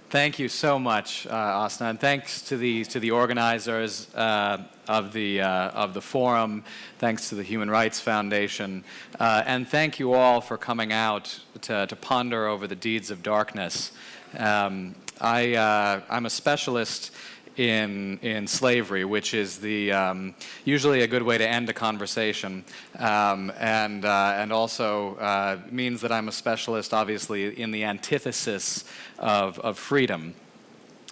Thank you so much, Asna, and thanks to the organizers of the forum. Thanks to the Human Rights Foundation, and thank you all for coming out to ponder over the deeds of darkness. I'm a specialist in slavery, which is usually a good way to end a conversation, and also means that I'm a specialist, obviously, in the antithesis of freedom.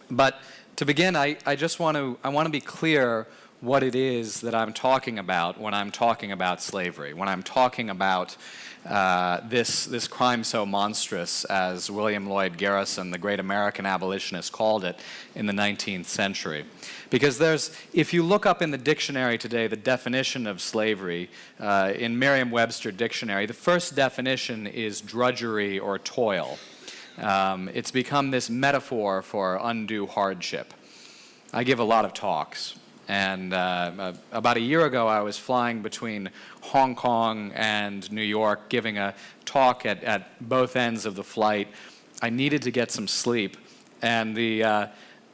But to begin, I want to be clear what it is that I'm talking about when I'm talking about slavery, when I'm talking about this crime so monstrous, as William Lloyd Garrison, the great American abolitionist, called it in the 19th century. Because if you look up in the dictionary today the definition of slavery, in Merriam-Webster dictionary, the first definition is drudgery or toil. It's become this metaphor for undue hardship. I give a lot of talks. And about a year ago, I was flying between Hong Kong and New York, giving a talk at both ends of the flight. I needed to get some sleep, and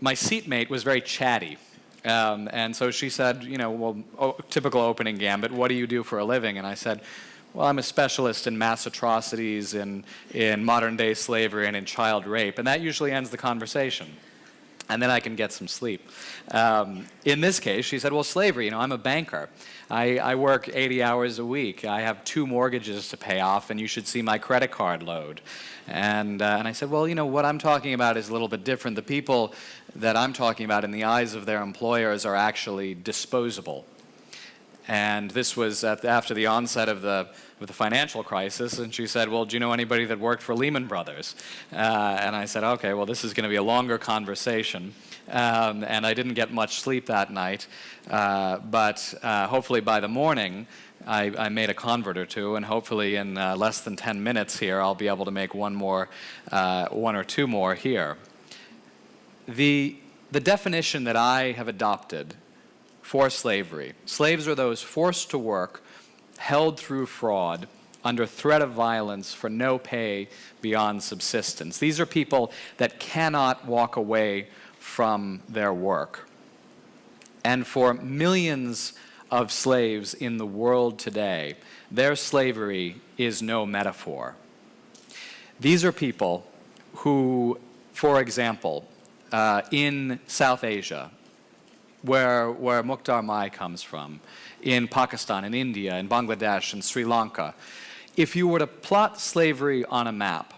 my seatmate was very chatty. And so she said, typical opening gambit, what do you do for a living? And I said, well, I'm a specialist in mass atrocities, in modern-day slavery, and in child rape. And that usually ends the conversation. And then I can get some sleep. In this case, she said, well, slavery, I'm a banker. I work 80 hours a week. I have 2 mortgages to pay off, and you should see my credit card load. And I said, well, what I'm talking about is a little bit different. The people that I'm talking about in the eyes of their employers are actually disposable. And this was after the onset of the financial crisis, and she said, well, do you know anybody that worked for Lehman Brothers? And I said, okay, well, this is going to be a longer conversation. And I didn't get much sleep that night, but hopefully by the morning, I made a convert or two, and hopefully in less than 10 minutes here, I'll be able to make one or two more here. The definition that I have adopted for slavery. Slaves are those forced to work, held through fraud, under threat of violence for no pay beyond subsistence. These are people that cannot walk away from their work. And for millions of slaves in the world today, their slavery is no metaphor. These are people who, for example, in South Asia, where Mukhtar Mai comes from, in Pakistan, in India, in Bangladesh, in Sri Lanka. If you were to plot slavery on a map,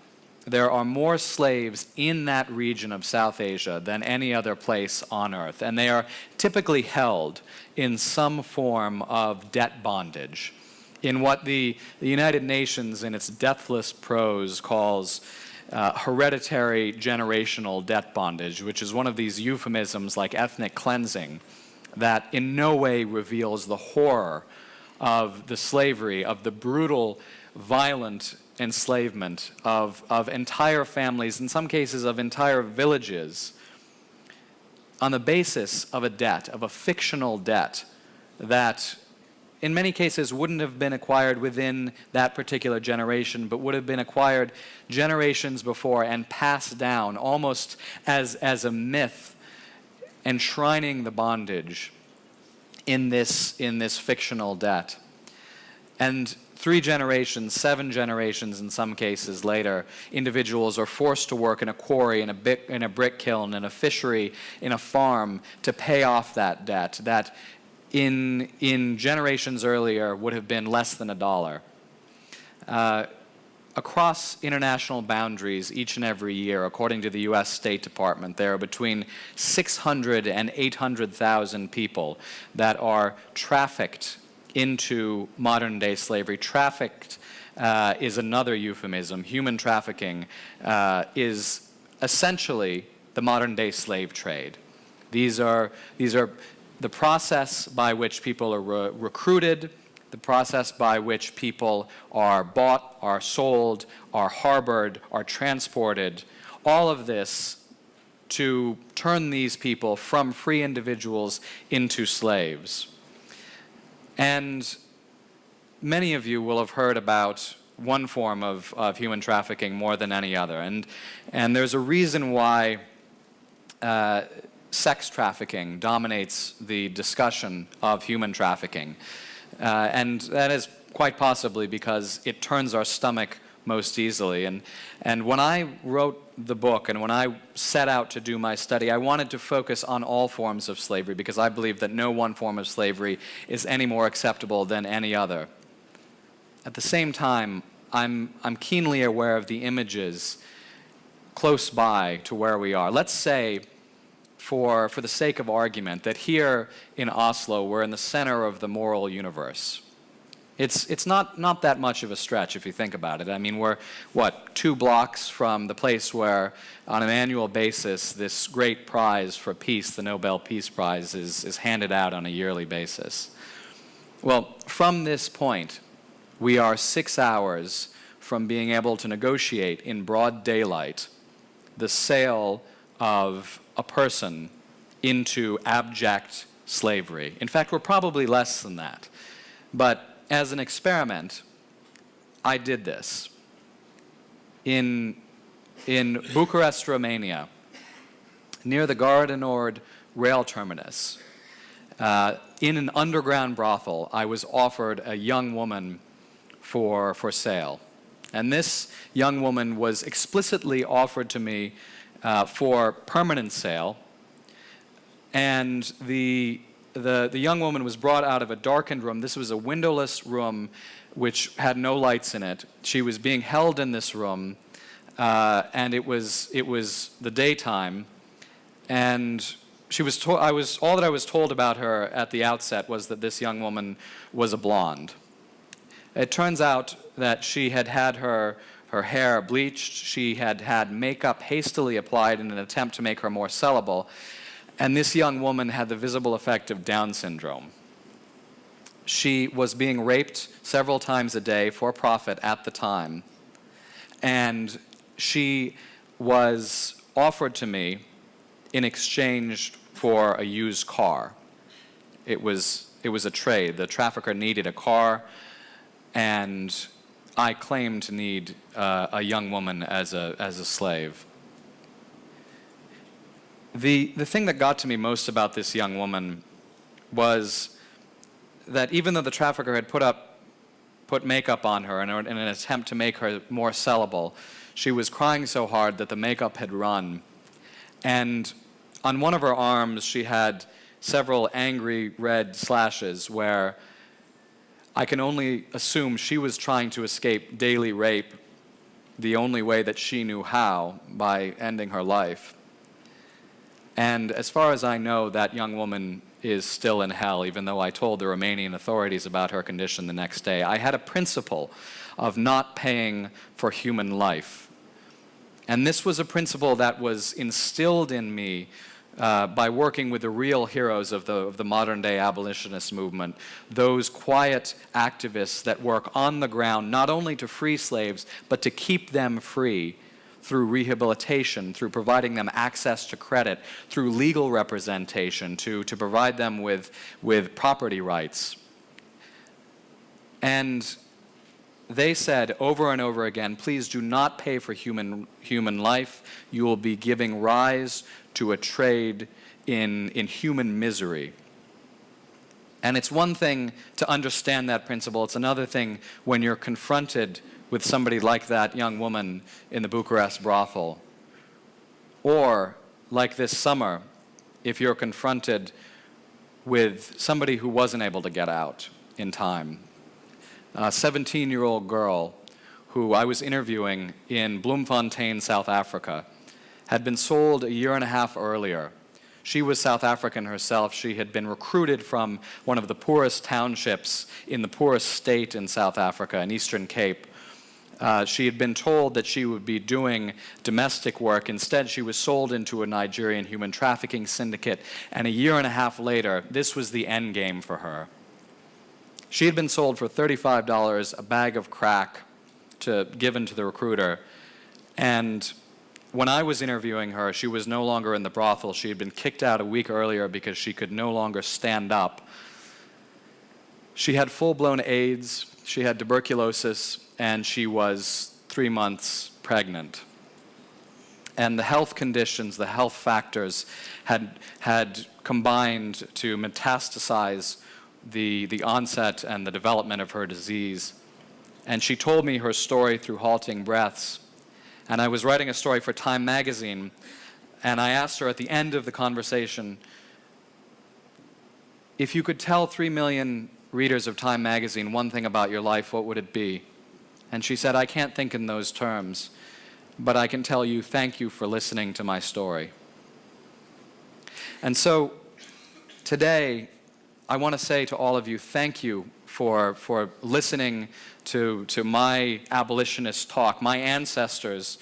there are more slaves in that region of South Asia than any other place on earth, and they are typically held in some form of debt bondage, in what the United Nations, in its deathless prose, calls hereditary generational debt bondage, which is one of these euphemisms like ethnic cleansing that in no way reveals the horror of the slavery, of the brutal, violent enslavement of entire families, in some cases of entire villages, on the basis of a debt, of a fictional debt that in many cases wouldn't have been acquired within that particular generation, but would have been acquired generations before and passed down almost as a myth, enshrining the bondage in this fictional debt. And 3 generations, 7 generations in some cases later, individuals are forced to work in a quarry, in a brick kiln, in a fishery, in a farm to pay off that debt that in generations earlier would have been less than $1. Across international boundaries each and every year, according to the U.S. State Department, there are between 600 and 800,000 people that are trafficked into modern-day slavery. Trafficked is another euphemism. Human trafficking is essentially the modern-day slave trade. These are the process by which people are recruited, the process by which people are bought, are sold, are harbored, are transported, all of this to turn these people from free individuals into slaves. And many of you will have heard about one form of human trafficking more than any other. And there's a reason why sex trafficking dominates the discussion of human trafficking. And that is quite possibly because it turns our stomach most easily. And when I wrote the book and when I set out to do my study, I wanted to focus on all forms of slavery because I believe that no one form of slavery is any more acceptable than any other. At the same time, I'm keenly aware of the images close by to where we are. Let's say, for the sake of argument, that here in Oslo we're in the center of the moral universe. It's not that much of a stretch if you think about it. I mean, we're, 2 blocks from the place where, on an annual basis, this great prize for peace, the Nobel Peace Prize, is handed out on a yearly basis. Well, from this point, we are 6 hours from being able to negotiate in broad daylight the sale of a person into abject slavery. In fact, we're probably less than that. But as an experiment, I did this. In Bucharest, Romania, near the Gare du Nord rail terminus, in an underground brothel, I was offered a young woman for sale. And this young woman was explicitly offered to me for permanent sale. And the young woman was brought out of a darkened room. This was a windowless room which had no lights in it. She was being held in this room, and it was the daytime. And she was all that I was told about her at the outset was that this young woman was a blonde. It turns out that she had had her hair bleached. She had had makeup hastily applied in an attempt to make her more sellable. And this young woman had the visible effect of Down syndrome. She was being raped several times a day for profit at the time. And she was offered to me in exchange for a used car. It was a trade. The trafficker needed a car, and I claimed to need a young woman as a slave. The thing that got to me most about this young woman was that even though the trafficker had put makeup on her in an attempt to make her more sellable, she was crying so hard that the makeup had run. And on one of her arms, she had several angry red slashes where I can only assume she was trying to escape daily rape the only way that she knew how, by ending her life. And as far as I know, that young woman is still in hell, even though I told the Romanian authorities about her condition the next day. I had a principle of not paying for human life. And this was a principle that was instilled in me by working with the real heroes of the modern day abolitionist movement, those quiet activists that work on the ground not only to free slaves, but to keep them free through rehabilitation, through providing them access to credit, through legal representation, to provide them with property rights. And they said over and over again, please do not pay for human life. You will be giving rise to a trade in human misery. And it's one thing to understand that principle. It's another thing when you're confronted with somebody like that young woman in the Bucharest brothel. Or, like this summer, if you're confronted with somebody who wasn't able to get out in time. A 17-year-old girl who I was interviewing in Bloemfontein, South Africa, had been sold a year and a half earlier. She was South African herself. She had been recruited from one of the poorest townships in the poorest state in South Africa, in Eastern Cape. She had been told that she would be doing domestic work. Instead, she was sold into a Nigerian human trafficking syndicate, and a year and a half later, this was the end game for her. She had been sold for $35, a bag of crack given to the recruiter, and when I was interviewing her, she was no longer in the brothel. She had been kicked out a week earlier because she could no longer stand up. She had full-blown AIDS, she had tuberculosis, and she was 3 months pregnant. And the health conditions, the health factors had combined to metastasize the onset and the development of her disease. And she told me her story through halting breaths. And I was writing a story for Time magazine, and I asked her at the end of the conversation, if you could tell 3 million readers of Time magazine one thing about your life, what would it be? And she said, I can't think in those terms, but I can tell you thank you for listening to my story. And so today, I want to say to all of you, thank you for listening to my abolitionist talk. My ancestors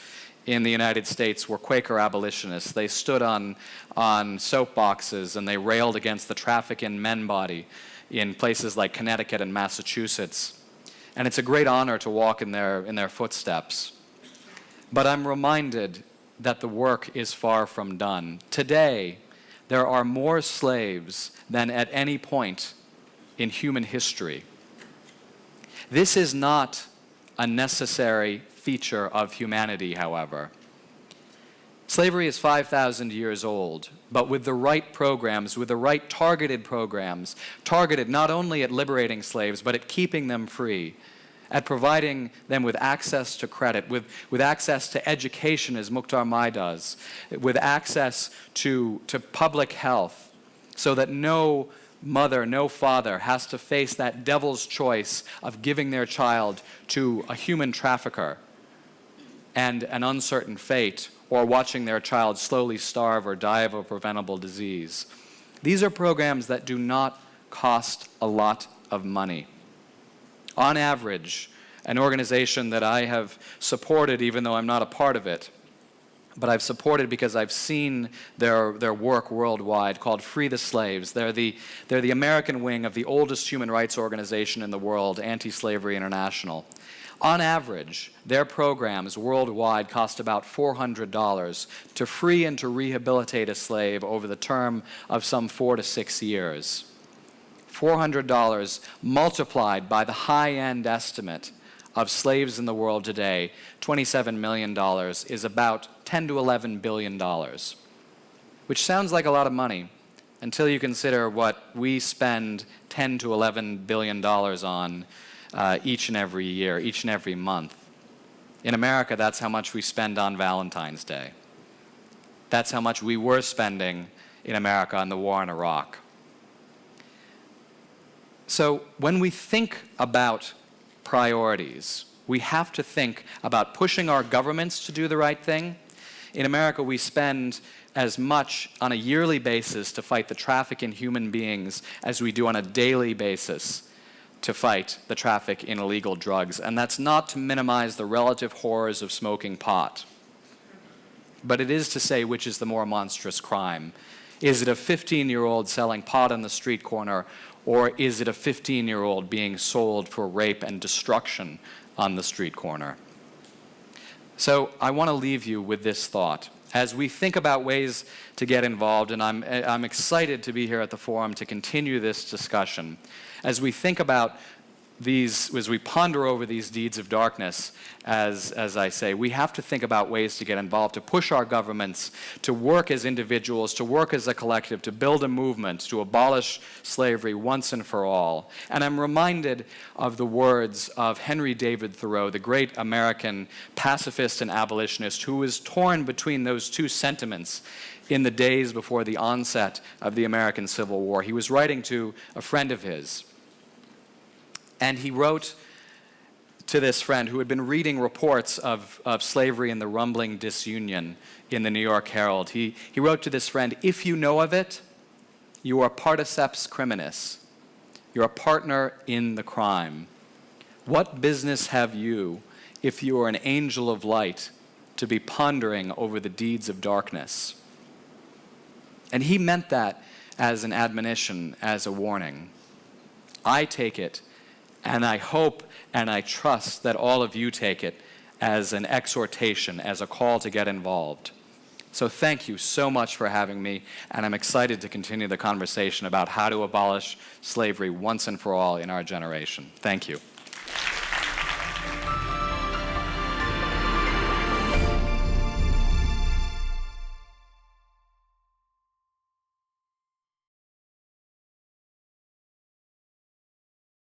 in the United States were Quaker abolitionists. They stood on soapboxes and they railed against the traffic in men body in places like Connecticut and Massachusetts. And it's a great honor to walk in their footsteps. But I'm reminded that the work is far from done. Today, there are more slaves than at any point in human history. This is not a necessary feature of humanity, however. Slavery is 5,000 years old, but with the right programs, with the right targeted programs, targeted not only at liberating slaves, but at keeping them free, at providing them with access to credit, with access to education, as Mukhtar Mai does, with access to public health, so that no mother, no father has to face that devil's choice of giving their child to a human trafficker and an uncertain fate, or watching their child slowly starve or die of a preventable disease. These are programs that do not cost a lot of money. On average, an organization that I have supported, even though I'm not a part of it, but I've supported because I've seen their work worldwide, called Free the Slaves. They're the American wing of the oldest human rights organization in the world, Anti-Slavery International. On average, their programs worldwide cost about $400 to free and to rehabilitate a slave over the term of some 4 to 6 years. $400 multiplied by the high-end estimate of slaves in the world today, $27 million, is about $10 to $11 billion, which sounds like a lot of money until you consider what we spend $10 to $11 billion on each and every year, each and every month. In America, that's how much we spend on Valentine's Day. That's how much we were spending in America on the war in Iraq. So when we think about priorities, we have to think about pushing our governments to do the right thing. In America, we spend as much on a yearly basis to fight the traffic in human beings as we do on a daily basis to fight the traffic in illegal drugs. And that's not to minimize the relative horrors of smoking pot, but it is to say which is the more monstrous crime. Is it a 15-year-old selling pot on the street corner, or is it a 15-year-old being sold for rape and destruction on the street corner? So I want to leave you with this thought. As we think about ways to get involved, and I'm excited to be here at the forum to continue this discussion, as we think about these, as we ponder over these deeds of darkness, as I say, we have to think about ways to get involved, to push our governments, to work as individuals, to work as a collective, to build a movement, to abolish slavery once and for all. And I'm reminded of the words of Henry David Thoreau, the great American pacifist and abolitionist, who was torn between those two sentiments in the days before the onset of the American Civil War. He was writing to a friend of his, and he wrote to this friend who had been reading reports of slavery and the rumbling disunion in the New York Herald. He wrote to this friend, "If you know of it, you are particeps criminis. You're a partner in the crime. What business have you, if you are an angel of light, to be pondering over the deeds of darkness?" And he meant that as an admonition, as a warning. I take it, and I hope and I trust that all of you take it as an exhortation, as a call to get involved. So thank you so much for having me, and I'm excited to continue the conversation about how to abolish slavery once and for all in our generation. Thank you.